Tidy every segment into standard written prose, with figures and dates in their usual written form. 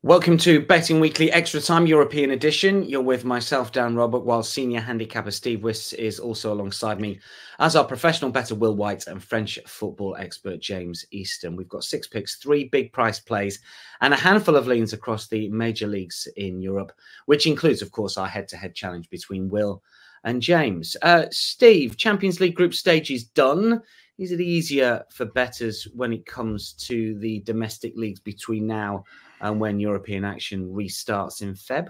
Welcome to Betting Weekly Extra Time European Edition. You're with myself, Dan Roebuck, while senior handicapper Steve Wyss is also alongside me, as our professional bettor Will White and French football expert James Eastham. We've got 6 picks, 3 big price plays, and a handful of leans across the major leagues in Europe, which includes, of course, our head-to-head challenge between Will and James. Steve, Champions League group stage is done. Is it easier for bettors when it comes to the domestic leagues between now and when European action restarts in Feb?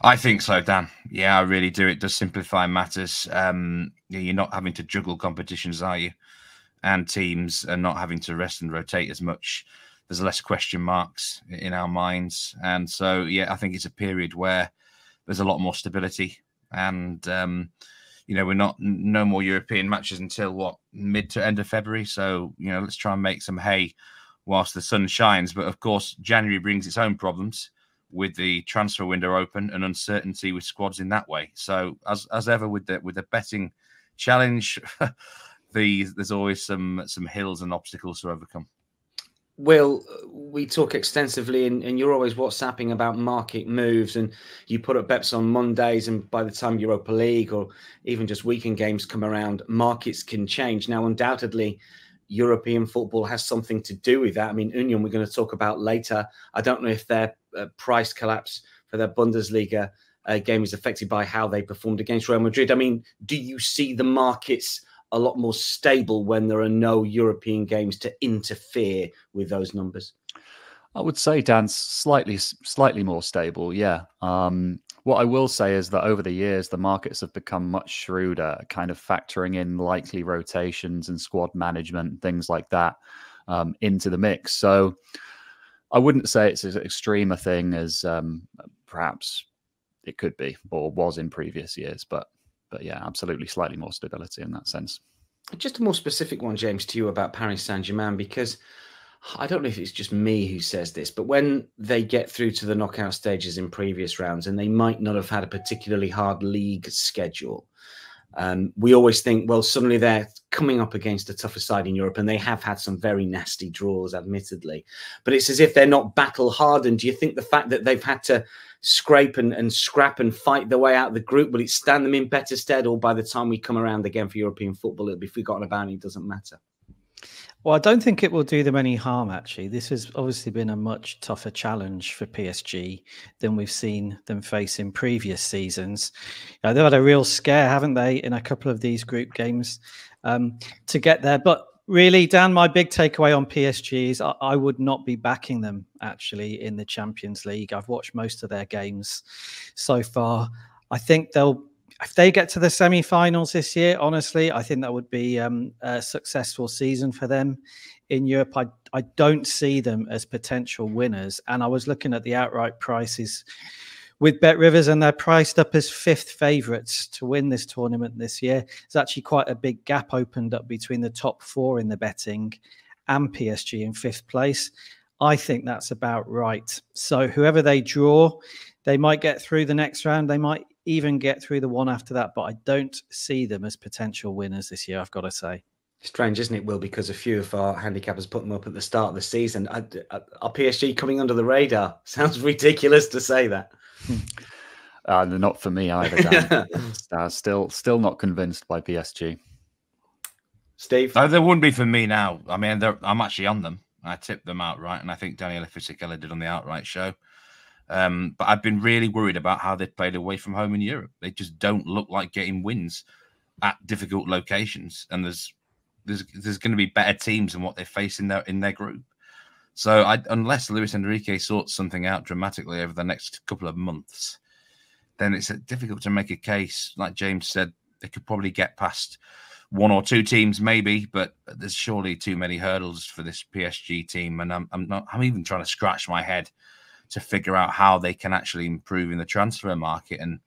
I think so, Dan. Yeah, I really do. It does simplify matters. You're not having to juggle competitions, are you? And teams are not having to rest and rotate as much. There's less question marks in our minds. And so, yeah, I think it's a period where there's a lot more stability. And, we're no more European matches until, mid to end of February. So, let's try and make some hay whilst the sun shines. But of course, January brings its own problems with the transfer window open and uncertainty with squads in that way. So as ever with the betting challenge, there's always some hills and obstacles to overcome. Will, we talk extensively and you're always WhatsApping about market moves, and you put up bets on Mondays, and by the time Europa League or even just weekend games come around, markets can change. Now, undoubtedly, European football has something to do with that. I mean, Union, we're going to talk about later. I don't know if their price collapse for their Bundesliga game is affected by how they performed against Real Madrid. I mean, do you see the markets a lot more stable when there are no European games to interfere with those numbers? I would say, Dan, slightly more stable, yeah. What I will say is that over the years, the markets have become much shrewder, kind of factoring in likely rotations and squad management, things like that, into the mix. So I wouldn't say it's as extreme a thing as perhaps it could be or was in previous years. But yeah, absolutely slightly more stability in that sense. Just a more specific one, James, to you about Paris Saint-Germain, because I don't know if it's just me who says this, but when they get through to the knockout stages in previous rounds, and they might not have had a particularly hard league schedule, we always think, well, suddenly they're coming up against a tougher side in Europe, and they have had some very nasty draws, admittedly. But it's as if they're not battle-hardened. Do you think the fact that they've had to scrape and scrap and fight their way out of the group, will it stand them in better stead, or by the time we come around again for European football, it'll be forgotten about and it doesn't matter? Well, I don't think it will do them any harm, actually. This has obviously been a much tougher challenge for PSG than we've seen them face in previous seasons. They've had a real scare, haven't they, in a couple of these group games to get there. But really, Dan, my big takeaway on PSG is I would not be backing them, actually, in the Champions League. I've watched most of their games so far. I think if they get to the semi-finals this year, honestly, I think that would be a successful season for them in Europe. I don't see them as potential winners. And I was looking at the outright prices with Bet Rivers, and they're priced up as 5th favourites to win this tournament this year. There's actually quite a big gap opened up between the top 4 in the betting and PSG in 5th place. I think that's about right. So whoever they draw, they might get through the next round. They might even get through the one after that, but I don't see them as potential winners this year, I've got to say. Strange, isn't it, Will? Because a few of our handicappers put them up at the start of the season. Are PSG coming under the radar? Sounds ridiculous to say that. Not for me either, Dan. Still not convinced by PSG. Steve? No, they wouldn't be for me now. I mean, I'm actually on them. I tipped them outright, and I think Daniela Fisichella did on the outright show. But I've been really worried about how they played away from home in Europe. They just don't look like getting wins at difficult locations, and there's going to be better teams than what they face in their group. So unless Luis Enrique sorts something out dramatically over the next couple of months, then it's difficult to make a case. Like James said, they could probably get past 1 or 2 teams, maybe, but there's surely too many hurdles for this PSG team, and I'm even trying to scratch my head to figure out how they can actually improve in the transfer market, and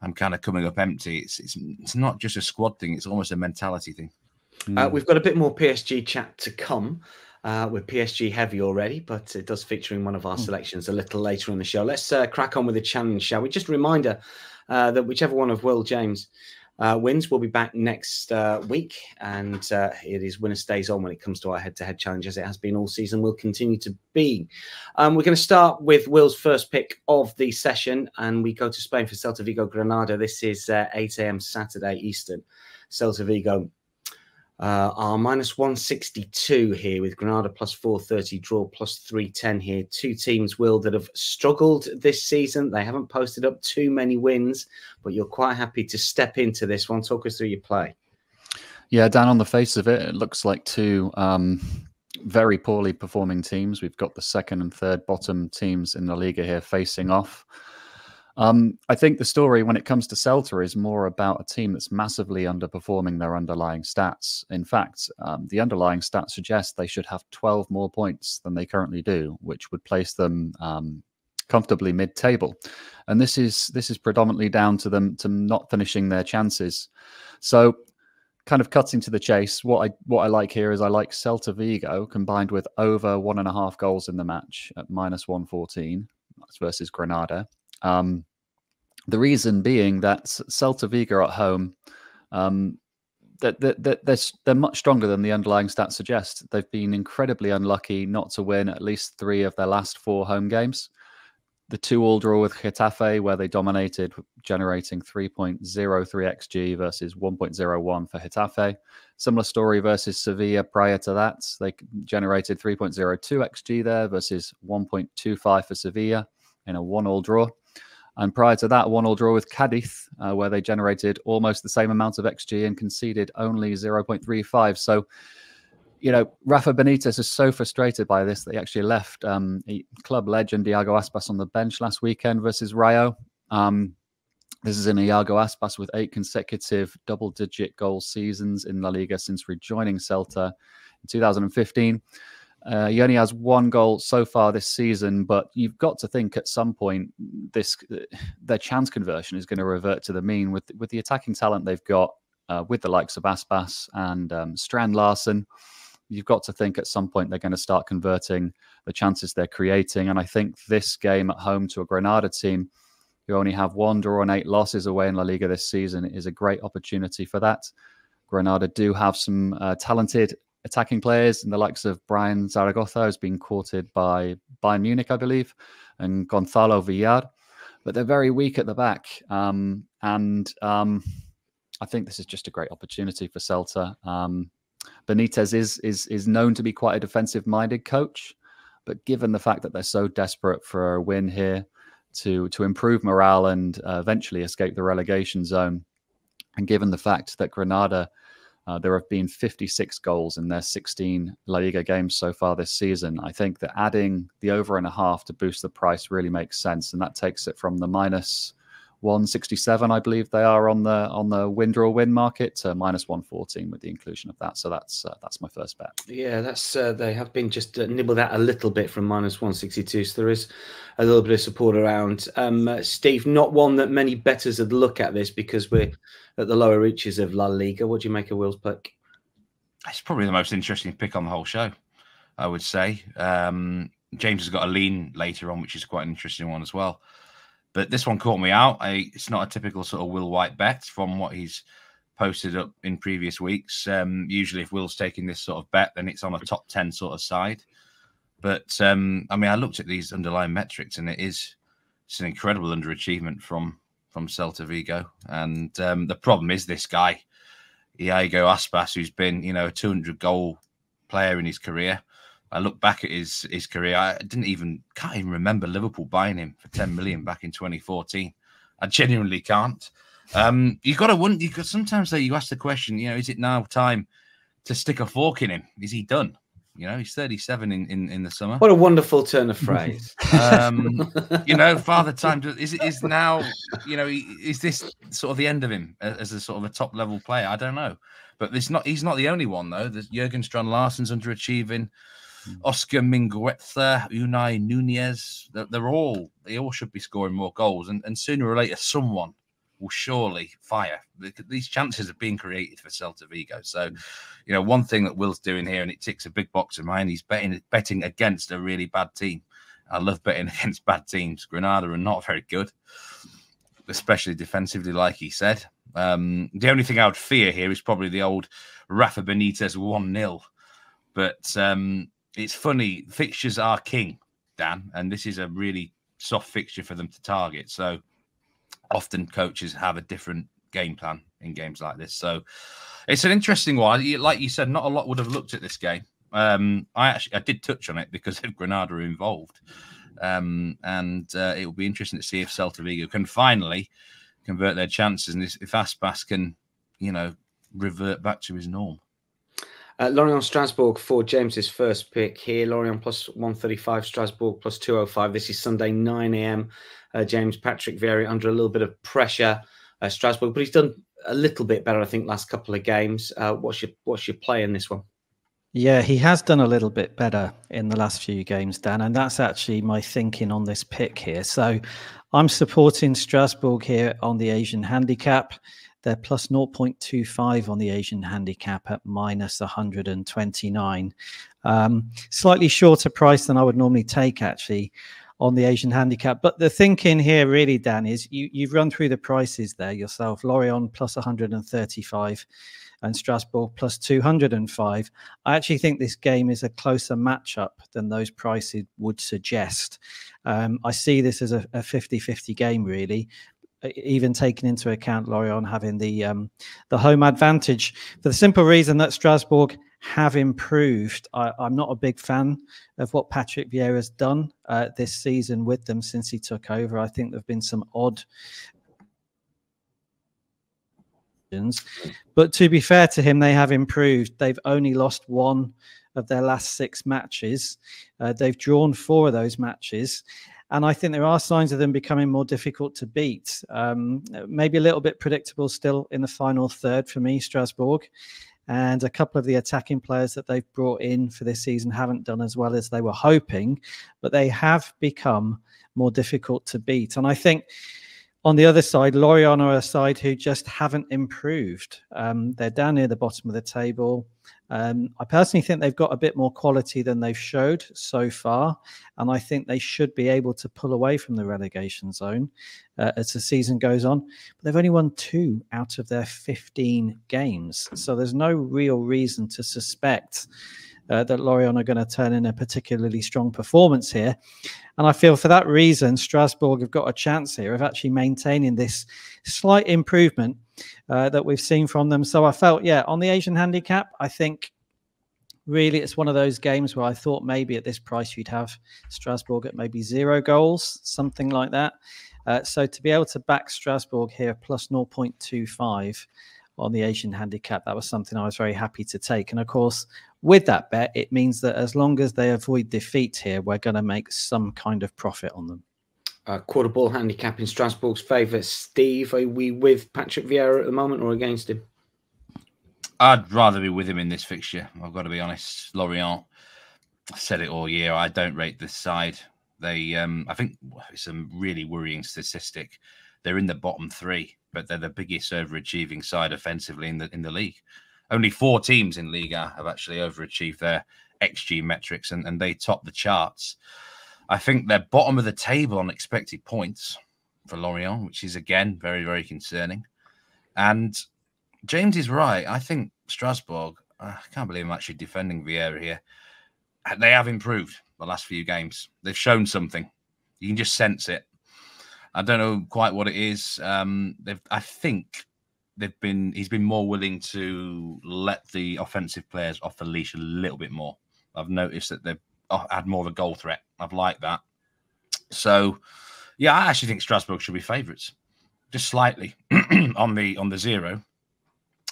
I'm kind of coming up empty. It's not just a squad thing; it's almost a mentality thing. We've got a bit more PSG chat to come. We're PSG heavy already, but it does feature in one of our selections a little later in the show. Let's crack on with the challenge, shall we? Just a reminder that whichever one of Will, James, wins. We'll be back next week, and it is winner stays on when it comes to our head-to-head challenge, as it has been all season. Will continue to be. We're going to start with Will's first pick of the session, and we go to Spain for Celta Vigo Grenada. This is 8 a.m. Saturday Eastern. Celta Vigo are minus 162 here, with Grenada plus 430, draw plus 310 here. Two teams, Will, that have struggled this season. They haven't posted up too many wins, but you're quite happy to step into this one. Talk us through your play. Yeah, Dan, on the face of it, it looks like two very poorly performing teams. We've got the second and third bottom teams in the Liga here facing off. I think the story when it comes to Celta is more about a team that's massively underperforming their underlying stats. In fact, the underlying stats suggest they should have 12 more points than they currently do, which would place them comfortably mid-table. And this is predominantly down to them not finishing their chances. So, kind of cutting to the chase, what I like here is I like Celta Vigo combined with over 1.5 goals in the match at minus 114. That's versus Grenada. The reason being that Celta Vigo at home, they're much stronger than the underlying stats suggest. They've been incredibly unlucky not to win at least 3 of their last 4 home games. The 2-2 draw with Getafe, where they dominated, generating 3.03 XG versus 1.01 for Getafe. Similar story versus Sevilla prior to that. They generated 3.02 XG there versus 1.25 for Sevilla in a 1-1 draw. And prior to that, 1-1 draw with Cadiz, where they generated almost the same amount of XG and conceded only 0.35. So, you know, Rafa Benitez is so frustrated by this that he actually left club legend Iago Aspas on the bench last weekend versus Rayo. This is an Iago Aspas with 8 consecutive double-digit goal seasons in La Liga since rejoining Celta in 2015. He only has 1 goal so far this season, but you've got to think at some point their chance conversion is going to revert to the mean with the attacking talent they've got with the likes of Aspas and Strand Larsen. You've got to think at some point they're going to start converting the chances they're creating. And I think this game at home to a Granada team who only have 1 draw and 8 losses away in La Liga this season is a great opportunity for that. Granada do have some talented attacking players, and the likes of Brian Zaragoza has been courted by Bayern Munich, I believe, and Gonzalo Villar, but they're very weak at the back. I think this is just a great opportunity for Celta. Benitez is known to be quite a defensive-minded coach, but given the fact that they're so desperate for a win here to improve morale and eventually escape the relegation zone, and given the fact that Granada, there have been 56 goals in their 16 La Liga games so far this season, I think that adding the over and a half to boost the price really makes sense, and that takes it from the minus 167, I believe they are on the win draw win market, to minus 114 with the inclusion of that. So that's my first bet. Yeah, that's they have been just nibbled out a little bit from minus 162, so there is a little bit of support around. Steve, not one that many bettors would look at this because we're at the lower reaches of La Liga. What do you make of Will's pick? It's probably the most interesting pick on the whole show, I would say. James has got a lean later on, which is quite an interesting one as well. But this one caught me out. It's not a typical sort of Will White bet from what he's posted up in previous weeks. Usually if Will's taking this sort of bet, then it's on a top 10 sort of side. But, I mean, I looked at these underlying metrics, and it's an incredible underachievement from Celta Vigo. And the problem is this guy, Iago Aspas, who's been, you know, a 200-goal player in his career. I look back at his career. I can't even remember Liverpool buying him for 10 million back in 2014. I genuinely can't. You've got to wonder. Sometimes you ask the question, you know, is it now time to stick a fork in him? Is he done? You know, he's 37 in the summer. What a wonderful turn of phrase. You know, Father Time is now. You know, is this sort of the end of him as a sort of a top level player? I don't know, but he's not the only one though. There's Jurgen Strand Larsen's underachieving. Oscar Mingueza, Unai Nunez, they all should be scoring more goals, and sooner or later someone will surely fire. These chances are being created for Celta Vigo. So, you know, one thing that Will's doing here, and it ticks a big box of mine, he's betting against a really bad team. I love betting against bad teams. Granada are not very good. especially defensively, like he said. The only thing I would fear here is probably the old Rafa Benitez 1-0. But it's funny, fixtures are king, Dan, and this is a really soft fixture for them to target. So often coaches have a different game plan in games like this. So it's an interesting one. Like you said, not a lot would have looked at this game. I did touch on it because of Grenada involved. It will be interesting to see if Celta Vigo can finally convert their chances and if Aspas can, revert back to his norm. Lorient Strasbourg for James's first pick here. Lorient plus 135, Strasbourg plus 205. This is Sunday, 9 a.m. James, Patrick Vieira under a little bit of pressure. Strasbourg, but he's done a little bit better, I think, last couple of games. What's your play in this one? Yeah, he has done a little bit better in the last few games, Dan, and that's actually my thinking on this pick here. So I'm supporting Strasbourg here on the Asian handicap. They're plus 0.25 on the Asian handicap at minus 129. Slightly shorter price than I would normally take, actually, on the Asian handicap. But the thinking here really, Dan, is you've run through the prices there yourself. Lorient plus 135 and Strasbourg plus 205. I actually think this game is a closer matchup than those prices would suggest. I see this as a 50-50 game, really, even taking into account Lorient having the home advantage, for the simple reason that Strasbourg have improved. I'm not a big fan of what Patrick Vieira has done this season with them since he took over. I think there have been some odd. But to be fair to him, they have improved. They've only lost one of their last 6 matches. They've drawn 4 of those matches. And I think there are signs of them becoming more difficult to beat. Maybe a little bit predictable still in the final third for me, Strasbourg. And a couple of the attacking players that they've brought in for this season haven't done as well as they were hoping. But they have become more difficult to beat. And I think on the other side, Lorient are a side who just haven't improved. They're down near the bottom of the table. I personally think they've got a bit more quality than they've showed so far. And I think they should be able to pull away from the relegation zone as the season goes on. But they've only won 2 out of their 15 games. So there's no real reason to suspect that Lorient are going to turn in a particularly strong performance here. And I feel for that reason, Strasbourg have got a chance here of actually maintaining this slight improvement that we've seen from them. So I felt, on the Asian handicap, I think really it's one of those games where I thought maybe at this price you'd have Strasbourg at maybe 0 goals, something like that. So to be able to back Strasbourg here plus 0.25 on the Asian handicap, that was something I was very happy to take. And of course, with that bet, it means that as long as they avoid defeat here, we're going to make some kind of profit on them. Quarter ball handicap in Strasbourg's favour. Steve, are we with Patrick Vieira at the moment or against him? I'd rather be with him in this fixture. I've got to be honest. Lorient, I've said it all year. I don't rate this side. They, I think it's a really worrying statistic. They're in the bottom 3, but they're the biggest overachieving side offensively in the league. Only 4 teams in Liga have actually overachieved their XG metrics, and they top the charts. I think they're bottom of the table on expected points for Lorient, which is, again, very, very concerning. And James is right. I think Strasbourg, I can't believe I'm actually defending Vieira here. They have improved the last few games. They've shown something. You can just sense it. I don't know quite what it is. I think he's been more willing to let the offensive players off the leash a little bit more. I've noticed that they've had more of a goal threat. I've liked that. So, yeah, I actually think Strasbourg should be favourites, just slightly on the 0.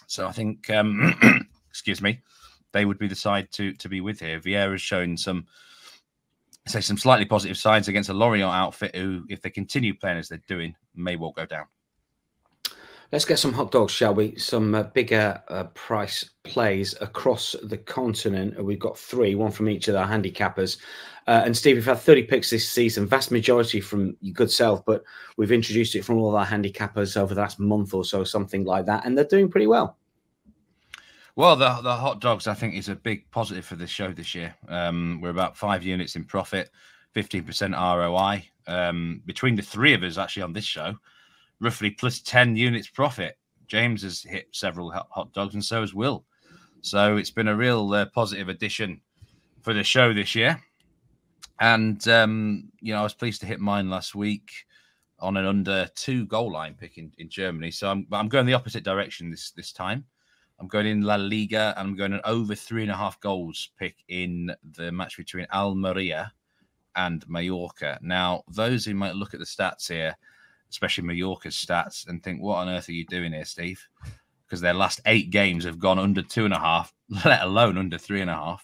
So I think, excuse me, they would be the side to be with here. Vieira has shown some slightly positive signs against a Lorient outfit who, if they continue playing as they're doing, may well go down. Let's get some hot dogs, shall we? Some bigger price plays across the continent. We've got 3, one from each of our handicappers. And Steve, we've had 30 picks this season, vast majority from your good self, but we've introduced it from all of our handicappers over the last month or so, something like that, and they're doing pretty well. Well, the hot dogs, I think, is a big positive for this show this year. We're about 5 units in profit, 15% ROI. Between the 3 of us, actually, on this show, roughly plus 10 units profit. James has hit several hot dogs, and so has Will. So it's been a real positive addition for the show this year. And, you know, I was pleased to hit mine last week on an under 2 goal line pick in Germany. So I'm going the opposite direction this time. I'm going in La Liga, and I'm going an over 3.5 goals pick in the match between Almeria and Mallorca. Now, those who might look at the stats here, especially Mallorca's stats, and think, what on earth are you doing here, Steve? Because their last 8 games have gone under 2.5, let alone under 3.5.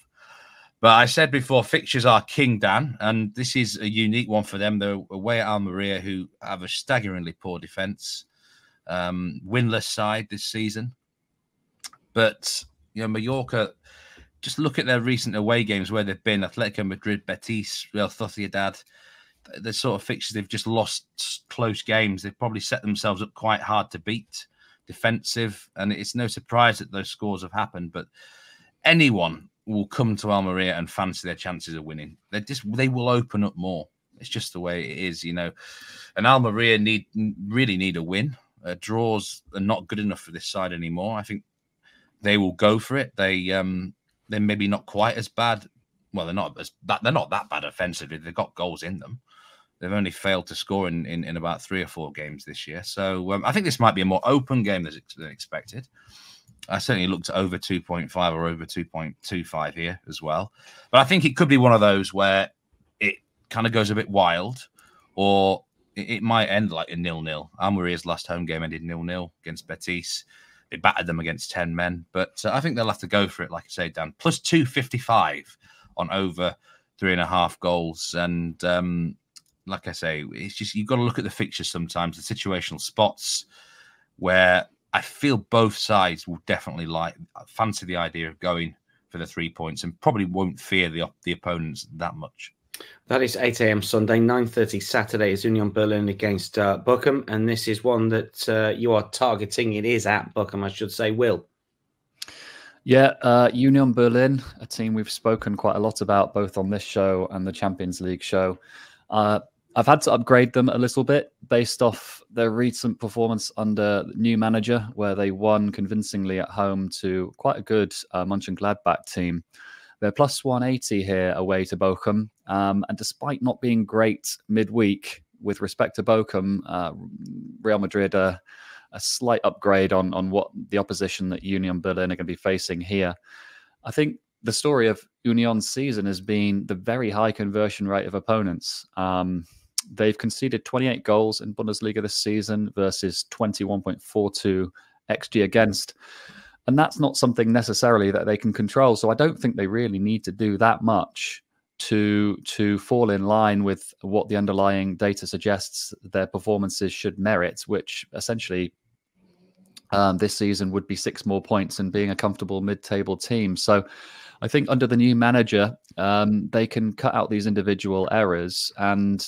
But I said before, fixtures are king, Dan, and this is a unique one for them. They're away at Almeria, who have a staggeringly poor defence, winless side this season. But, you know, Mallorca, just look at their recent away games where they've been: Atletico Madrid, Betis, Real Sociedad. The sort of fixtures, they've just lost close games. They've probably set themselves up quite hard to beat, defensive, and it's no surprise that those scores have happened. But anyone will come to Almeria and fancy their chances of winning. They will open up more. It's just the way it is, you know. And Almeria really need a win. Draws are not good enough for this side anymore. I think they will go for it. They're maybe not quite as bad. Well, they're not that bad offensively. They've got goals in them. They've only failed to score in about 3 or 4 games this year. So I think this might be a more open game than expected. I certainly looked at over 2.5 or over 2.25 here as well. But I think it could be one of those where it kind of goes a bit wild, or it might end like a 0-0. Almeria's last home game ended 0-0 against Betis. They battered them against 10 men. But I think they'll have to go for it, like I say, Dan. Plus 255 on over 3.5 goals. And like I say, it's just, you've got to look at the fixtures sometimes, the situational spots where I feel both sides will definitely fancy the idea of going for the 3 points and probably won't fear the opponents that much. That is 8 a.m. Sunday, 9:30 Saturday is Union Berlin against Bochum, and this is one that you are targeting. It is at Bochum, I should say. Will? Yeah, Union Berlin, a team we've spoken quite a lot about both on this show and the Champions League show. I've had to upgrade them a little bit based off their recent performance under new manager, where they won convincingly at home to quite a good Mönchengladbach team. They're plus 180 here away to Bochum. And despite not being great midweek with respect to Bochum, Real Madrid a slight upgrade on what the opposition that Union Berlin are going to be facing here. I think the story of Union's season has been the very high conversion rate of opponents. They've conceded 28 goals in Bundesliga this season versus 21.42 XG against. And that's not something necessarily that they can control. So I don't think they really need to do that much to fall in line with what the underlying data suggests their performances should merit, which essentially this season would be 6 more points and being a comfortable mid-table team. So I think under the new manager, they can cut out these individual errors and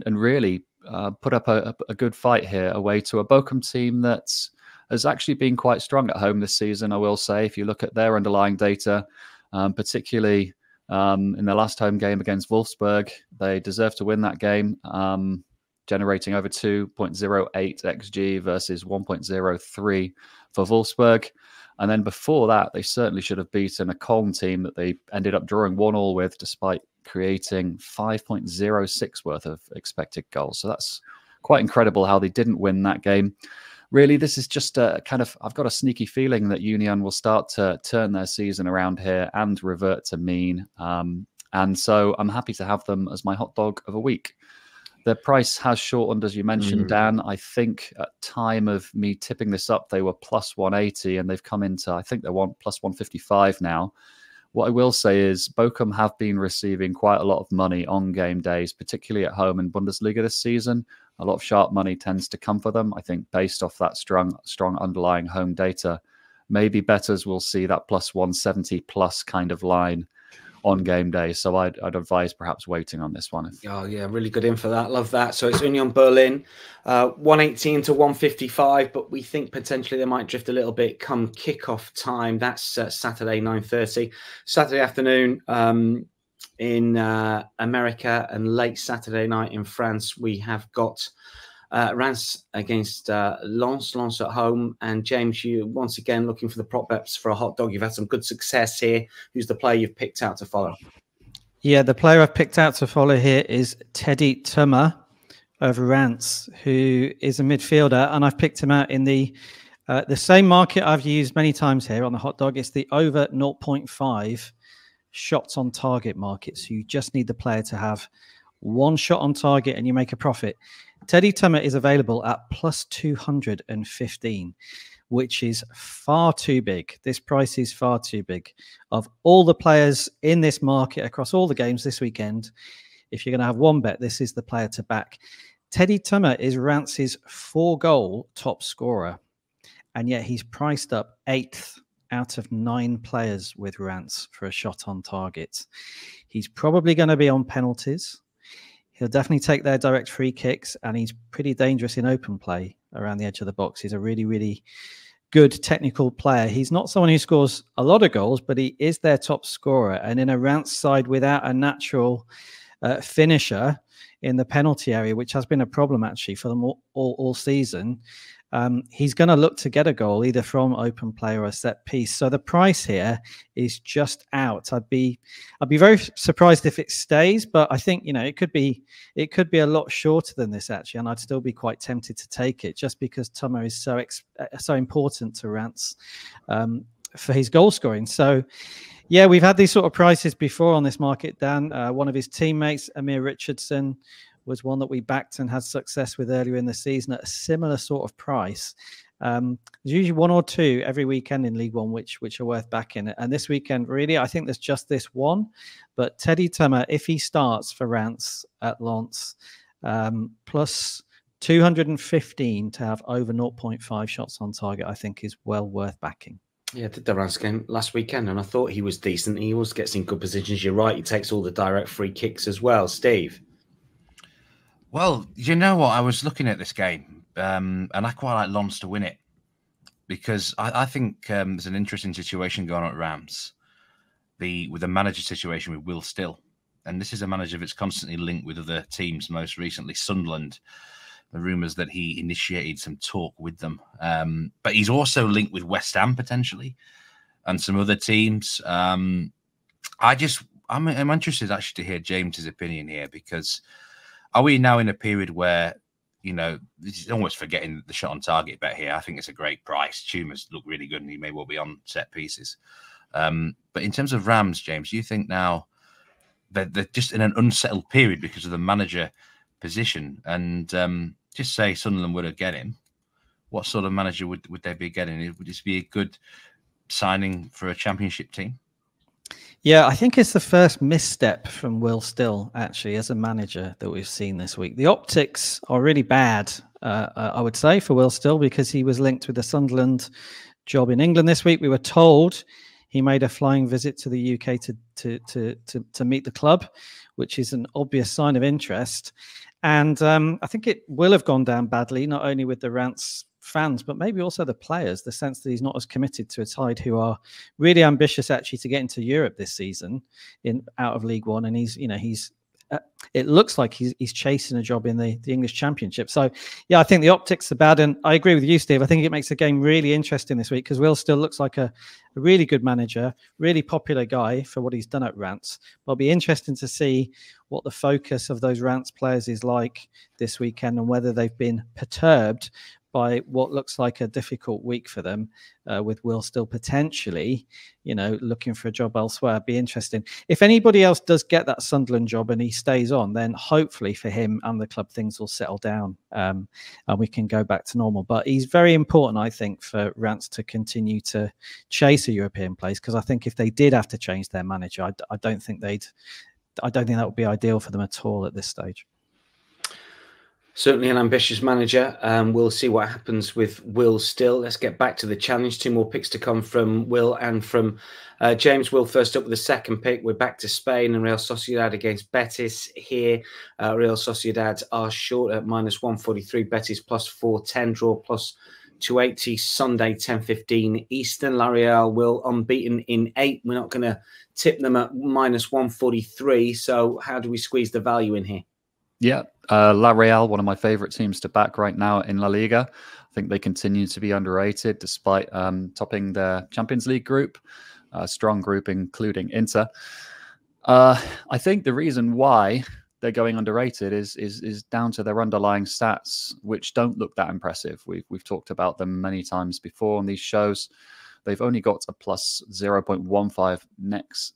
really put up a good fight here away to a Bochum team that has actually been quite strong at home this season, I will say. If you look at their underlying data, particularly in their last home game against Wolfsburg, they deserve to win that game, generating over 2.08 XG versus 1.03 for Wolfsburg. And then before that, they certainly should have beaten a Köln team that they ended up drawing 1-1 with, despite creating 5.06 worth of expected goals. So that's quite incredible how they didn't win that game. Really, this is just a kind of, I've got a sneaky feeling that Union will start to turn their season around here and revert to mean. And so I'm happy to have them as my hot dog of a week. The price has shortened, as you mentioned, Dan. I think at time of me tipping this up, they were plus 180, and they've come into, I think they're plus 155 now. What I will say is Bochum have been receiving quite a lot of money on game days, particularly at home in Bundesliga this season. A lot of sharp money tends to come for them. I think based off that strong underlying home data, maybe bettors will see that plus 170 plus kind of line on game day. So I'd advise perhaps waiting on this one. Oh, yeah, really good info that. Love that. So it's Union Berlin, 118 to 155, but we think potentially they might drift a little bit come kickoff time. That's Saturday, 9:30. Saturday afternoon, in America, and late Saturday night in France, we have got Reims against Lens at home. And James, you once again looking for the prop bets for a hot dog. You've had some good success here. Who's the player you've picked out to follow? Yeah, the player I've picked out to follow here is Teddy Tummer of Reims, who is a midfielder, and I've picked him out in the same market I've used many times here on the hot dog. It's the over 0.5 shots on target market. So you just need the player to have one shot on target and you make a profit. Teddy Tummer is available at plus 215, which is far too big. This price is far too big. Of all the players in this market across all the games this weekend, if you're going to have one bet, this is the player to back. Teddy Tummer is Reims' 4-goal top scorer, and yet he's priced up 8th out of 9 players with Reims for a shot on target. He's probably going to be on penalties. He'll definitely take their direct free kicks, and he's pretty dangerous in open play around the edge of the box. He's a really, really good technical player. He's not someone who scores a lot of goals, but he is their top scorer. And in a Reims side without a natural finisher in the penalty area, which has been a problem actually for them all season, he's going to look to get a goal either from open play or a set piece. So the price here is just out. I'd be very surprised if it stays, but I think, it could be a lot shorter than this actually, and I'd still be quite tempted to take it just because Tummer is so important to Reims for his goal scoring. So yeah, we've had these sort of prices before on this market, Dan. One of his teammates, Amir Richardson, was one that we backed and had success with earlier in the season at a similar sort of price. There's usually one or two every weekend in League One which are worth backing. And this weekend, really, I think there's just this one. But Teddy Tummer, if he starts for Reims at Lens, plus 215 to have over 0.5 shots on target, I think is well worth backing. Yeah, I did the Reims game last weekend, and I thought he was decent. He always gets in good positions. You're right. He takes all the direct free kicks as well. Steve? Well, you know what? I was looking at this game, and I quite like Lens to win it because I think there's an interesting situation going on at Reims with the manager situation with Will Still. And this is a manager that's constantly linked with other teams, most recently Sunderland. The rumours that he initiated some talk with them. But he's also linked with West Ham, potentially, and some other teams. I'm interested, actually, to hear James's opinion here, because are we now in a period where, this is almost forgetting the shot on target bet here. I think it's a great price. Tumours look really good, and he may well be on set pieces. But in terms of Reims, James, do you think now they're just in an unsettled period because of the manager position? And just say Sunderland were to get him, what sort of manager would they be getting? Would this be a good signing for a championship team? Yeah, I think it's the first misstep from Will Still, actually, as a manager that we've seen this week. The optics are really bad, I would say, for Will Still, because he was linked with the Sunderland job in England this week. We were told he made a flying visit to the UK to meet the club, which is an obvious sign of interest. And I think it will have gone down badly, not only with the Reims fans, but maybe also the players, the sense that he's not as committed to a side who are really ambitious actually to get into Europe this season out of League One. And he's it looks like he's chasing a job in the English Championship. So, yeah, I think the optics are bad. And I agree with you, Steve. I think it makes the game really interesting this week because Will Still looks like a really good manager, really popular guy for what he's done at Reims. But it'll be interesting to see what the focus of those Reims players is like this weekend and whether they've been perturbed by what looks like a difficult week for them, with Will Still potentially, looking for a job elsewhere. It'd be interesting. If anybody else does get that Sunderland job and he stays on, then hopefully for him and the club, things will settle down and we can go back to normal. But he's very important, I think, for Reims to continue to chase a European place, because I think if they did have to change their manager, I don't think that would be ideal for them at all at this stage. Certainly an ambitious manager. We'll see what happens with Will Still. Let's get back to the challenge. 2 more picks to come from Will and from James. Will first up with the second pick. We're back to Spain and Real Sociedad against Betis here. Real Sociedad are short at -143. Betis plus 410. Draw plus 280. Sunday 10:15 Eastern. L'Oreal will unbeaten in 8. We're not going to tip them at -143. So how do we squeeze the value in here? Yeah, L'Oreal, one of my favorite teams to back right now in La Liga. I think they continue to be underrated despite topping their Champions League group, a strong group including Inter. I think the reason why they're going underrated is down to their underlying stats, which don't look that impressive. We've talked about them many times before on these shows. They've only got a plus 0.15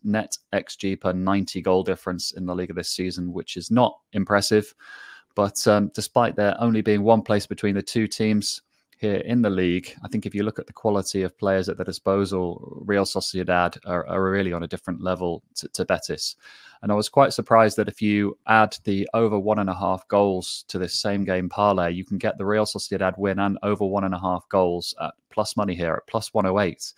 net XG per 90 goal difference in the Liga this season, which is not impressive. But despite there only being one place between the two teams here in the league, I think if you look at the quality of players at their disposal, Real Sociedad are really on a different level to Betis. And I was quite surprised that if you add the over 1.5 goals to this same game parlay, you can get the Real Sociedad win and over 1.5 goals at plus money here at plus 108.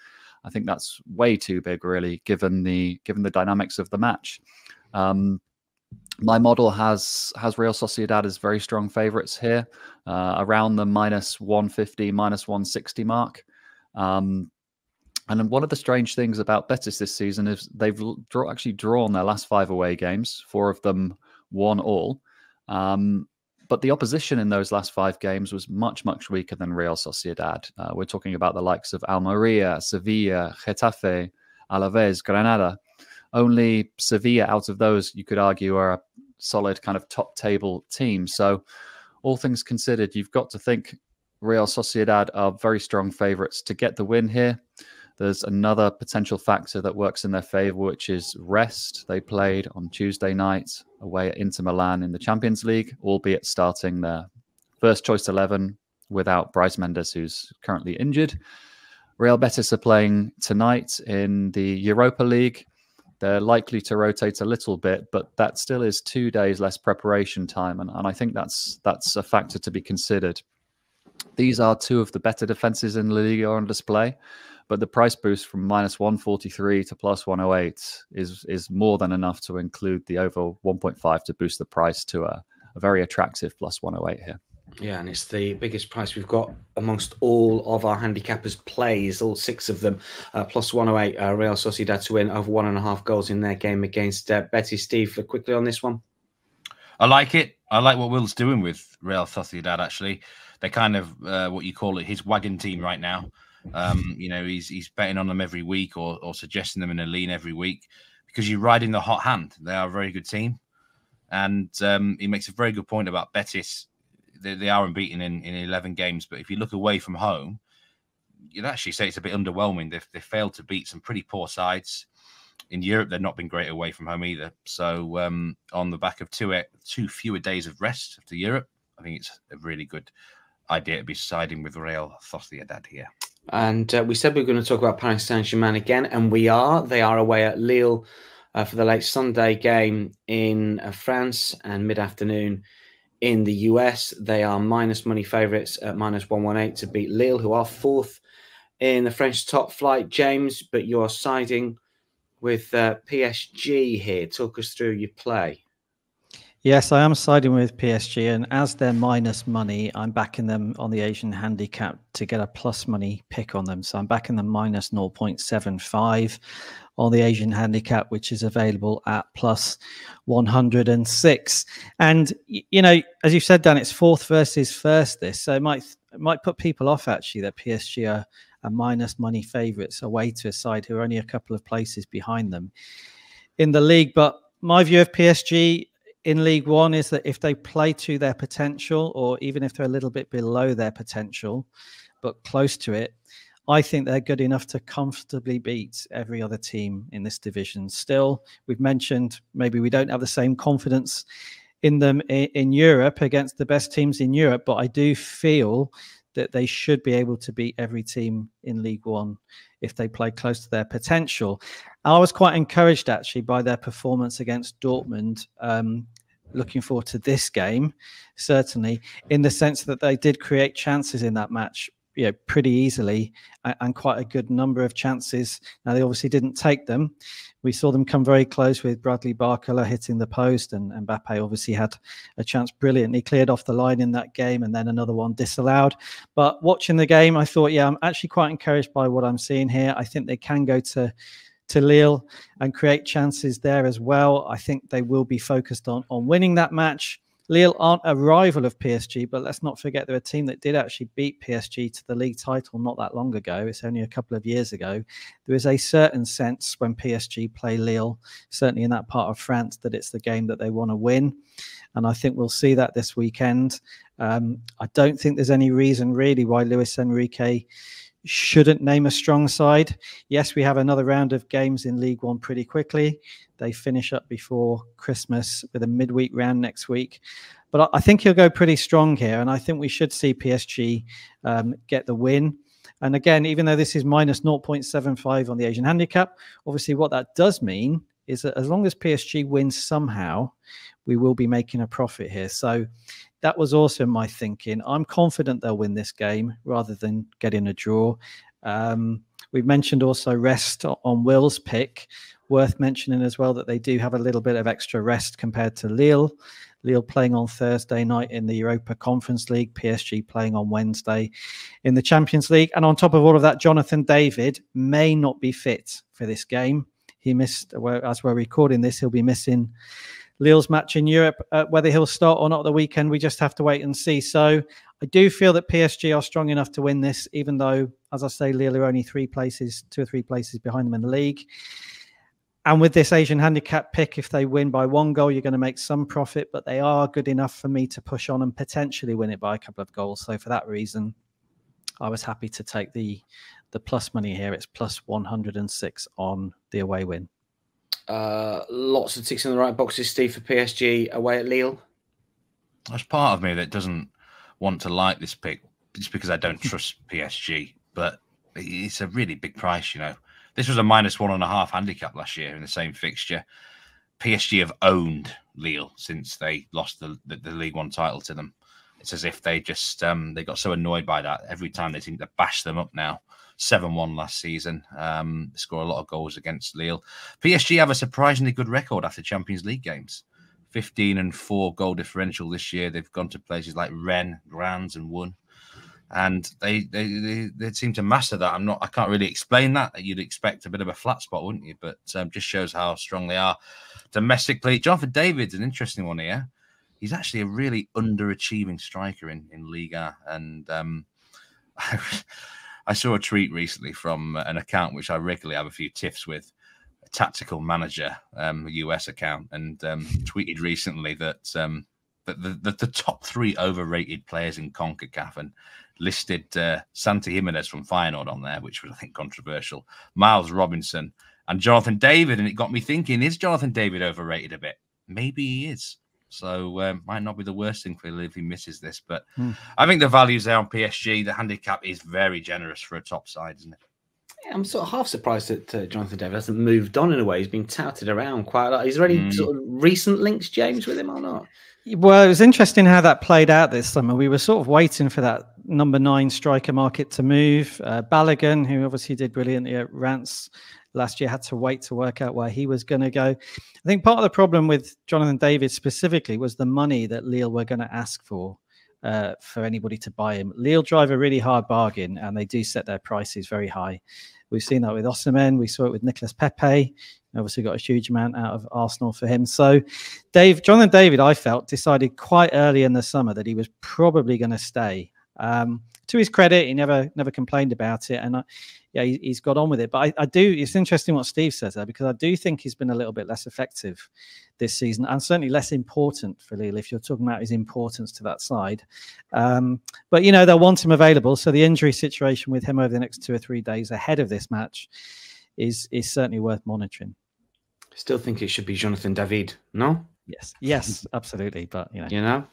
I think that's way too big, really, given the dynamics of the match. My model has Real Sociedad as very strong favourites here, around the -150, -160 mark. And one of the strange things about Betis this season is they've actually drawn their last 5 away games, 4 of them 1-1. But the opposition in those last 5 games was much, much weaker than Real Sociedad. We're talking about the likes of Almeria, Sevilla, Getafe, Alaves, Grenada. Only Sevilla out of those, you could argue, are a solid kind of top table team. So all things considered, you've got to think Real Sociedad are very strong favourites to get the win here. There's another potential factor that works in their favour, which is rest. They played on Tuesday night away at Inter Milan in the Champions League, albeit starting their first choice 11 without Brais Mendes, who's currently injured. Real Betis are playing tonight in the Europa League. They're likely to rotate a little bit, but that still is 2 days less preparation time. And I think that's a factor to be considered. These are 2 of the better defenses in La Liga on display, but the price boost from -143 to plus 108 is more than enough to include the over 1.5 to boost the price to a very attractive plus 108 here. Yeah, and it's the biggest price we've got amongst all of our handicappers' plays, all 6 of them, plus 108, Real Sociedad to win over 1.5 goals in their game against Betis. Steve, quickly on this one. I like it. I like what Will's doing with Real Sociedad, actually. They're kind of what you call it, his wagon team right now. He's betting on them every week or suggesting them in a lean every week because you're riding the hot hand. They are a very good team. And he makes a very good point about Betis. They are unbeaten in 11 games, but if you look away from home, you'd actually say it's a bit underwhelming. They've failed to beat some pretty poor sides. In Europe, they've not been great away from home either. So on the back of two fewer days of rest after Europe, I think it's a really good idea to be siding with Real Sociedad here. And we said we were going to talk about Paris Saint-Germain again, and we are. They are away at Lille for the late Sunday game in France and mid-afternoon in the US. They are minus money favourites at -118 to beat Lille, who are 4th in the French top flight. James, but you are siding with PSG here. Talk us through your play. Yes, I am siding with PSG, and as they're minus money, I'm backing them on the Asian handicap to get a plus money pick on them. So I'm backing them minus 0.75 on the Asian handicap, which is available at plus 106. And, you know, as you said, Dan, it's 4th versus 1st this. So it might put people off, actually, that PSG are minus money favourites away to a side who are only a couple of places behind them in the league. But my view of PSG in League One is that if they play to their potential, or even if they're a little bit below their potential, but close to it, I think they're good enough to comfortably beat every other team in this division. Still, we've mentioned maybe we don't have the same confidence in them in Europe against the best teams in Europe, but I do feel that they should be able to beat every team in League One if they play close to their potential. I was quite encouraged, actually, by their performance against Dortmund. Looking forward to this game, certainly, in the sense that they did create chances in that match. pretty easily and quite a good number of chances. Now, they obviously didn't take them. We saw them come very close with Bradley Barcola hitting the post, and Mbappe obviously had a chance brilliantly cleared off the line in that game, and then another one disallowed. But watching the game, I thought, I'm actually quite encouraged by what I'm seeing here. I think they can go to Lille and create chances there as well. I think they will be focused on winning that match. Lille aren't a rival of PSG, but let's not forget they're a team that did actually beat PSG to the league title not that long ago. It's only a couple of years ago. There is a certain sense when PSG play Lille, certainly in that part of France, that it's the game that they want to win. And I think we'll see that this weekend. I don't think there's any reason really why Luis Enrique shouldn't name a strong side. Yes, we have another round of games in League One pretty quickly. They finish up before Christmas with a midweek round next week. But I think he'll go pretty strong here. And I think we should see PSG get the win. And again, even though this is minus 0.75 on the Asian handicap, obviously what that does mean is that as long as PSG wins somehow, we will be making a profit here. So that was also my thinking. I'm confident they'll win this game rather than getting a draw. We've mentioned also rest on Will's pick. Worth mentioning as well that they do have a little bit of extra rest compared to Lille. Lille playing on Thursday night in the Europa Conference League, PSG playing on Wednesday in the Champions League. And on top of all of that, Jonathan David may not be fit for this game. He missed, as we're recording this, he'll be missing Lille's match in Europe. Whether he'll start or not the weekend, we just have to wait and see. So I do feel that PSG are strong enough to win this, even though, as I say, Lille are only 2 or 3 places behind them in the league. And with this Asian handicap pick, if they win by 1 goal, you're going to make some profit, but they are good enough for me to push on and potentially win it by a couple of goals. So for that reason, I was happy to take the plus money here. It's plus 106 on the away win. Lots of ticks in the right boxes, Steve, for PSG away at Lille. There's part of me that doesn't want to like this pick just because I don't trust PSG, but it's a really big price, you know. This was a minus 1.5 handicap last year in the same fixture. PSG have owned Lille since they lost the League One title to them. It's as if they just they got so annoyed by that. Every time they seem to bash them up now. 7-1 last season. Score a lot of goals against Lille. PSG have a surprisingly good record after Champions League games. 15-4 goal differential this year. They've gone to places like Rennes, Reims, and won. And they seem to master that. I can't really explain that. You'd expect a bit of a flat spot, wouldn't you? But just shows how strong they are domestically. Jonathan David's an interesting one here. He's actually a really underachieving striker in Liga. And I saw a tweet recently from an account which I regularly have a few tiffs with, a Tactical Manager, a US account, and tweeted recently that the top 3 overrated players in CONCACAF, and listed Santi Jimenez from Feyenoord on there, which was, I think, controversial, Miles Robinson, and Jonathan David. And it got me thinking, is Jonathan David overrated a bit? Maybe he is. So might not be the worst thing for him if he misses this. But I think the value's there on PSG. The handicap is very generous for a top side, isn't it? Yeah, I'm sort of half surprised that Jonathan David hasn't moved on in a way. He's been touted around quite a lot. Is there any sort of recent links, James, with him or not? Well, it was interesting how that played out this summer. We were sort of waiting for that number 9 striker market to move. Balogun, who obviously did brilliantly at Reims last year, had to wait to work out where he was going to go. I think part of the problem with Jonathan David specifically was the money that Lille were going to ask for anybody to buy him. Lille drive a really hard bargain, and they do set their prices very high. We've seen that with Osimhen. We saw it with Nicolas Pepe. Obviously got a huge amount out of Arsenal for him. So Jonathan David, I felt, decided quite early in the summer that he was probably going to stay. To his credit, he never complained about it. And he's got on with it. But I do, it's interesting what Steve says there, because I do think he's been a little bit less effective this season, and certainly less important for Lille if you're talking about his importance to that side. But, you know, they'll want him available. So the injury situation with him over the next 2 or 3 days ahead of this match is certainly worth monitoring. Still think it should be Jonathan David, no? Yes, absolutely. But, you know?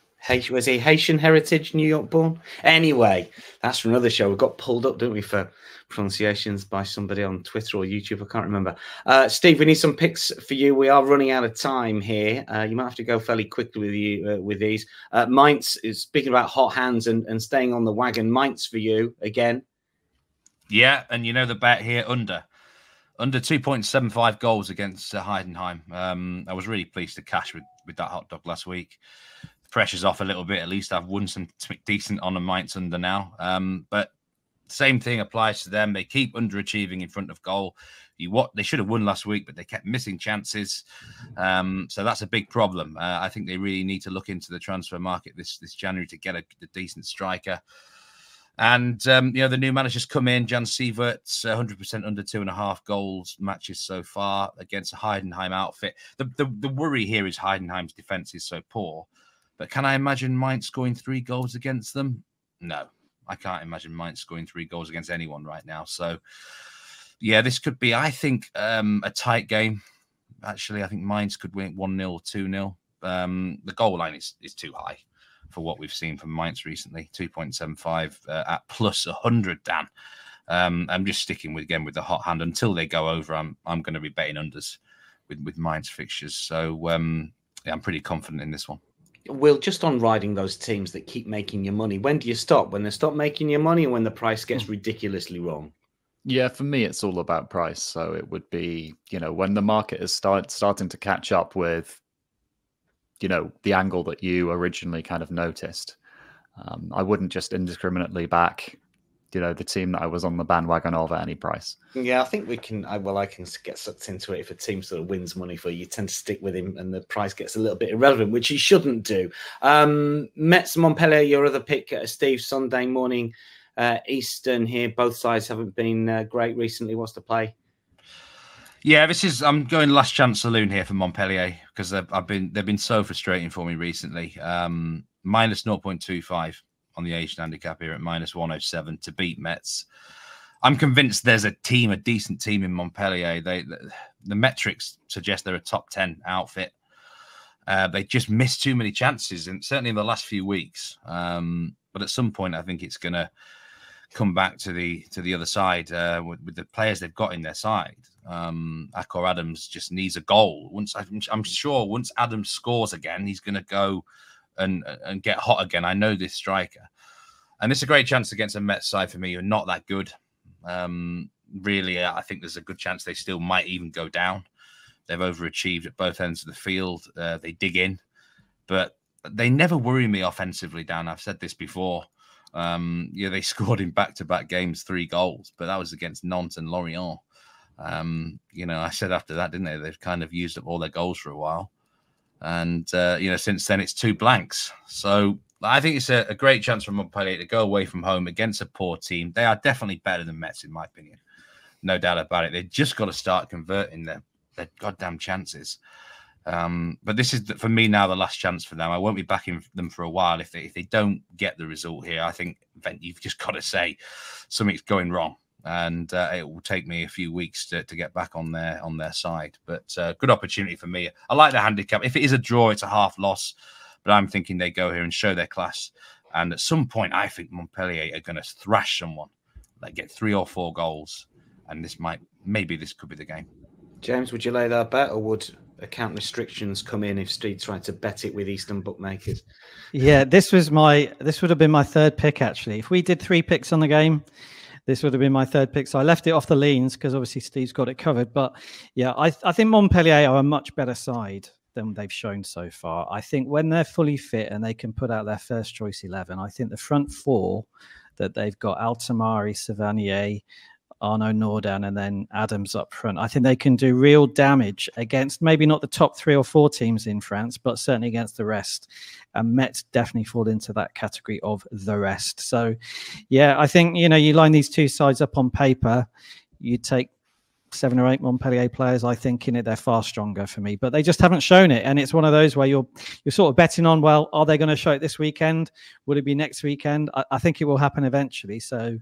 Was he Haitian heritage, New York born? Anyway, that's for another show. We got pulled up, didn't we, for pronunciations by somebody on Twitter or YouTube? I can't remember. Steve, we need some picks for you. We are running out of time here. You might have to go fairly quickly with these. Mainz is speaking about hot hands and staying on the wagon. Mainz for you again. Yeah, and you know the bet here under 2.75 goals against Heidenheim. I was really pleased to cash with that hot dog last week. The pressure's off a little bit. At least I've won some decent on a Mainz under now. But same thing applies to them. They keep underachieving in front of goal. They should have won last week, but they kept missing chances. So that's a big problem. I think they really need to look into the transfer market this January to get a decent striker. And, the new manager's come in. Jan Sievert's 100% under 2.5 goals matches so far against a Heidenheim outfit. The worry here is Heidenheim's defence is so poor. But can I imagine Mainz scoring 3 goals against them? No, I can't imagine Mainz scoring 3 goals against anyone right now. So, yeah, this could be, I think, a tight game. Actually, I think Mainz could win 1-0, 2-0. The goal line is too high for what we've seen from Mainz recently, 2.75 at plus 100, Dan. I'm just sticking with the hot hand until they go over. I'm going to be betting unders with Mainz fixtures. So I'm pretty confident in this one. Will, just on riding those teams that keep making you money, when do you stop? When they stop making you money, or when the price gets ridiculously wrong? Yeah, for me, it's all about price. So it would be, when the market is starting to catch up with the angle that you originally kind of noticed. I wouldn't just indiscriminately back, the team that I was on the bandwagon of at any price. Yeah, I think we can. I can get sucked into it. If a team sort of wins money for you, tend to stick with him, and the price gets a little bit irrelevant, which he shouldn't do. Metz Montpellier, your other pick, Steve. Sunday morning, Eastern here. Both sides haven't been great recently. What's the play? Yeah, I'm going last chance saloon here for Montpellier because they've been so frustrating for me recently. Minus 0.25 on the Asian handicap here at minus 107 to beat Metz. I'm convinced there's a decent team in Montpellier. The metrics suggest they're a top 10 outfit. They just missed too many chances, and certainly in the last few weeks. But at some point, I think it's going to come back to the other side with the players they've got in their side. Akor Adams just needs a goal. I'm sure once Adams scores again, he's going to go and get hot again. I know this striker, and it's a great chance against a Mets side for me who are not that good. Really, I think there's a good chance they still might even go down. They've overachieved at both ends of the field. They dig in, but they never worry me offensively, Dan. I've said this before. They scored in back-to-back games 3 goals, but that was against Nantes and Lorient. I said after that, didn't they? They've kind of used up all their goals for a while. And, since then it's 2 blanks. So I think it's a great chance for Montpellier to go away from home against a poor team. They are definitely better than Metz, in my opinion. No doubt about it. They've just got to start converting their goddamn chances. But this is, for me now, the last chance for them. I won't be backing them for a while. If they don't get the result here, I think you've just got to say something's going wrong. And it will take me a few weeks to get back on their side. But good opportunity for me. I like the handicap. If it is a draw, it's a half loss. But I'm thinking they go here and show their class. And at some point, I think Montpellier are going to thrash someone. Like get 3 or 4 goals. And this could be the game. James, would you lay that bet, or would account restrictions come in if Steve tried to bet it with Eastern bookmakers? Yeah, this would have been my third pick, actually. If we did 3 picks on the game, this would have been my third pick. So I left it off the leans because obviously Steve's got it covered. But yeah, I think Montpellier are a much better side than they've shown so far. I think when they're fully fit and they can put out their first choice 11, I think the front 4 that they've got, Altamari, Savanier, Arnaud Nordan, and then Adams up front, I think they can do real damage against maybe not the top 3 or 4 teams in France, but certainly against the rest. And Metz definitely fall into that category of the rest. So, yeah, I think, you line these 2 sides up on paper, you take 7 or 8 Montpellier players, I think in it, they're far stronger for me, but they just haven't shown it. And it's one of those where you're sort of betting on, well, are they going to show it this weekend? Will it be next weekend? I think it will happen eventually. So,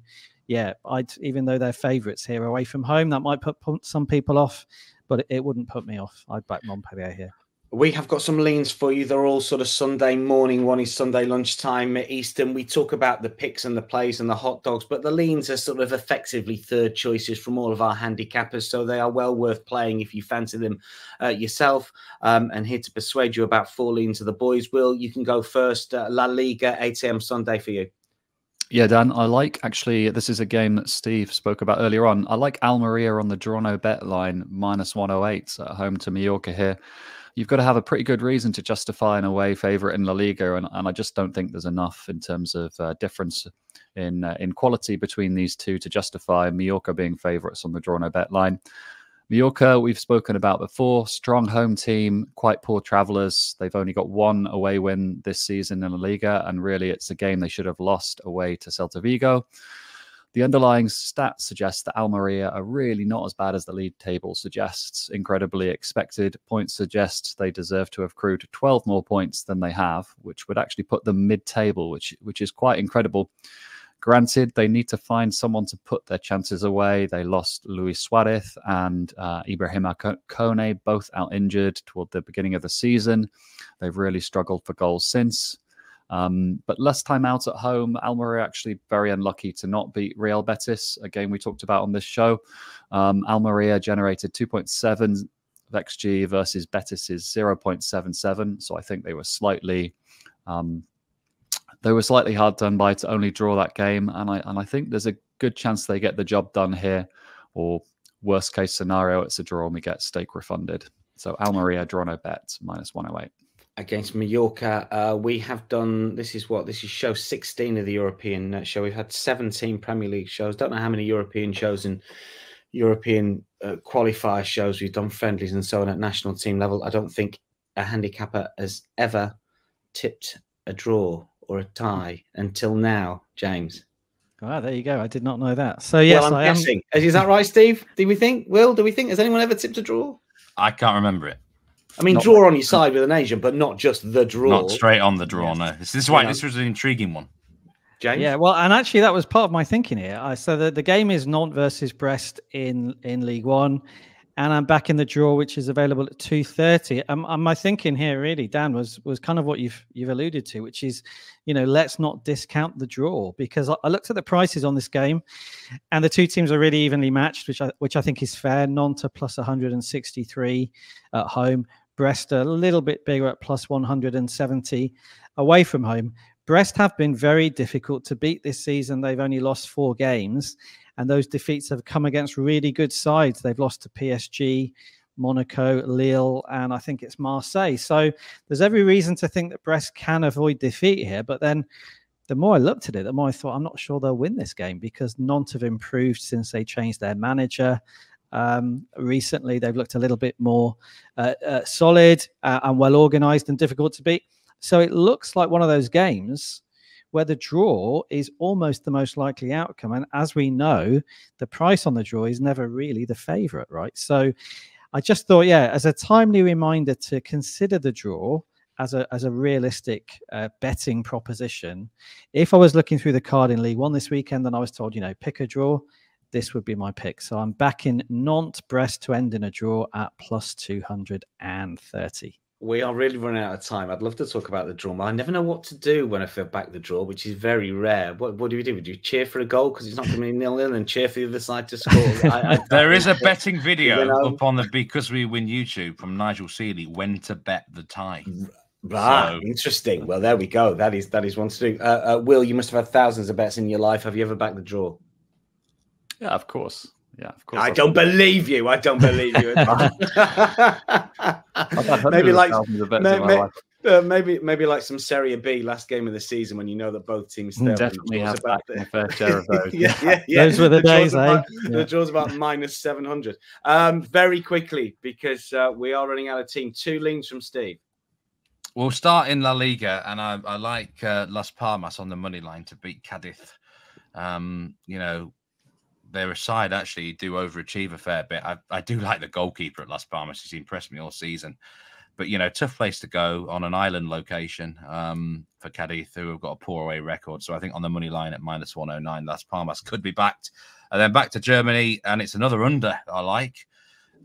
yeah, even though they're favourites here away from home, that might put some people off, but it wouldn't put me off. I'd back Montpellier here. We have got some leans for you. They're all sort of Sunday morning. One is Sunday lunchtime at Eastham. We talk about the picks and the plays and the hot dogs, but the leans are sort of effectively third choices from all of our handicappers. So they are well worth playing if you fancy them yourself. And here to persuade you about 4 leans of the boys. Will, you can go first. La Liga, 8 a.m. Sunday for you. Yeah, Dan, I like, actually, this is a game that Steve spoke about earlier on. I like Almeria on the draw no bet line, -108 at home to Mallorca here. You've got to have a pretty good reason to justify an away favourite in La Liga, and I just don't think there's enough in terms of difference in quality between these two to justify Mallorca being favourites on the draw no bet line. Mallorca, we've spoken about before, strong home team, quite poor travellers. They've only got 1 away win this season in La Liga, and really it's a game they should have lost away to Celta Vigo. The underlying stats suggest that Almeria are really not as bad as the league table suggests. Incredibly expected points suggest they deserve to have accrued 12 more points than they have, which would actually put them mid-table, which is quite incredible. Granted, they need to find someone to put their chances away. They lost Luis Suarez and Ibrahima Kone, both out injured toward the beginning of the season. They've really struggled for goals since. But less time out at home. Almeria actually very unlucky to not beat Real Betis, a game we talked about on this show. Almeria generated 2.7 of XG versus Betis's 0.77. So I think they were slightly hard done by to only draw that game. And I think there's a good chance they get the job done here, or worst case scenario, it's a draw and we get stake refunded. So Almeria draw no bet, -108. Against Mallorca, we have done, this is show 16 of the European show. We've had 17 Premier League shows. Don't know how many European shows and European qualifier shows we've done, friendlies and so on at national team level. I don't think a handicapper has ever tipped a draw or a tie until now, James. Ah, there you go. I did not know that. So yes, well, I'm guessing. Is that right, Steve? Do we think? Will, do we think? Has anyone ever tipped a draw? I can't remember it. I mean, draw on your side with an Asian, but not just the draw. Not straight on the draw, no. This is why this was an intriguing one. James? Yeah, well, and actually that was part of my thinking here. So the game is Nantes versus Brest in League One, and I'm back in the draw, which is available at 2:30. My thinking here, really, Dan, was kind of what you've alluded to, which is, let's not discount the draw, because I looked at the prices on this game, and the two teams are really evenly matched, which I think is fair. Nantes plus 163 at home. Brest a little bit bigger at plus 170 away from home. Brest have been very difficult to beat this season. They've only lost 4 games, and those defeats have come against really good sides. They've lost to PSG, Monaco, Lille, and I think it's Marseille. So there's every reason to think that Brest can avoid defeat here. But then the more I looked at it, the more I thought, I'm not sure they'll win this game, because Nantes have improved since they changed their manager. Recently, they've looked a little bit more solid and well organized and difficult to beat. So it looks like one of those games where the draw is almost the most likely outcome. And as we know, the price on the draw is never really the favorite, right? So I just thought, as a timely reminder to consider the draw as a realistic betting proposition. If I was looking through the card in League One this weekend and I was told, pick a draw, this would be my pick. So I'm back in Nantes, Brest to end in a draw at plus 230. We are really running out of time. I'd love to talk about the draw, but I never know what to do when I feel back the draw, which is very rare. What do we do? Would you cheer for a goal because it's not going to be 0-0 and cheer for the other side to score? There is a betting video up on the Because We Win YouTube from Nigel Seeley, when to bet the tie. Right, interesting. Well, there we go. That is one to do. Will, you must have had thousands of bets in your life. Have you ever backed the draw? Yeah, of course. Yeah, of course. I don't believe you. I don't believe you. Maybe like some Serie B last game of the season when you know that both teams definitely have backed a fair share of those. yeah. Those were the days, The draw's about minus 700. Very quickly, because we are running out of team. 2 leans from Steve. We'll start in La Liga, and I like Las Palmas on the money line to beat Cadiz. Their side actually do overachieve a fair bit. I do like the goalkeeper at Las Palmas. He's impressed me all season. But, tough place to go on an island location for Cadiz, who have got a poor away record. So I think on the money line at minus 109, Las Palmas could be backed. And then back to Germany, and it's another under I like.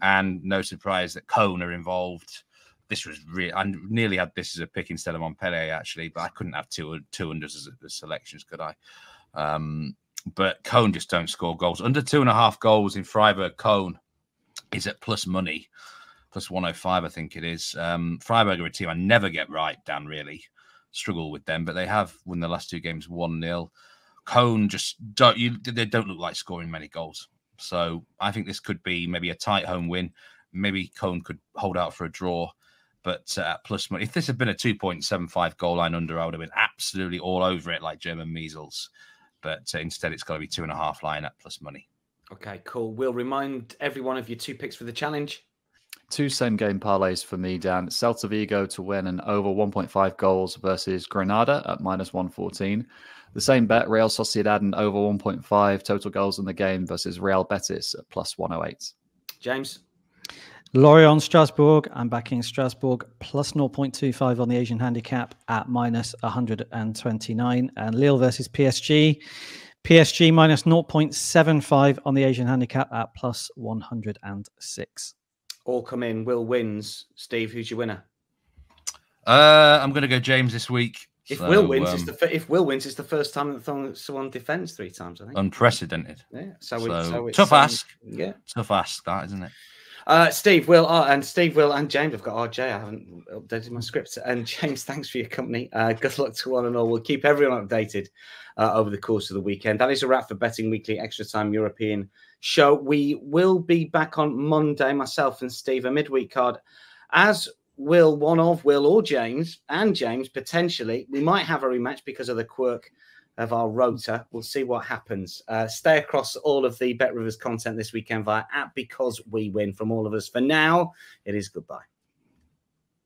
And no surprise that Köln are involved. this was really. I nearly had this as a pick instead of Montpellier actually, but I couldn't have two unders as selections, could I? But Cone just don't score goals. Under 2.5 goals in Freiburg. Cone is at plus money, plus 105, I think it is. Freiburg are a team I never get right, Dan, really. Struggle with them, but they have won the last 2 games 1-0. Cone just they don't look like scoring many goals. So I think this could be maybe a tight home win. Maybe Cone could hold out for a draw. But at plus money, if this had been a 2.75 goal line under, I would have been absolutely all over it like German measles. But instead, it's got to be 2.5 line at plus money. Okay, cool. We'll remind everyone of your 2 picks for the challenge. 2 same-game parlays for me, Dan. Celta Vigo to win and over 1.5 goals versus Grenada at minus 114. The same bet, Real Sociedad and over 1.5 total goals in the game versus Real Betis at plus 108. James? Lorient Strasbourg. I'm backing Strasbourg plus 0.25 on the Asian handicap at minus 129. And Lille versus PSG. PSG minus 0.75 on the Asian handicap at plus 106. All come in. Will wins. Steve, who's your winner? I'm going to go James this week. If Will wins, it's the first time that someone defends 3 times, I think. Unprecedented. Yeah. So it's tough ask. Yeah. Tough ask, that, isn't it? Steve, Will, and James. I've got RJ. I haven't updated my script. And James, thanks for your company. Good luck to one and all. We'll keep everyone updated over the course of the weekend. That is a wrap for Betting Weekly Extra Time European show. We will be back on Monday, myself and Steve, a midweek card. As will one of Will or James, and James, potentially. We might have a rematch because of the quirk of our rota. We'll see what happens. Stay across all of the Bet Rivers content this weekend via @BecauseWeWin from all of us. For now, it is goodbye.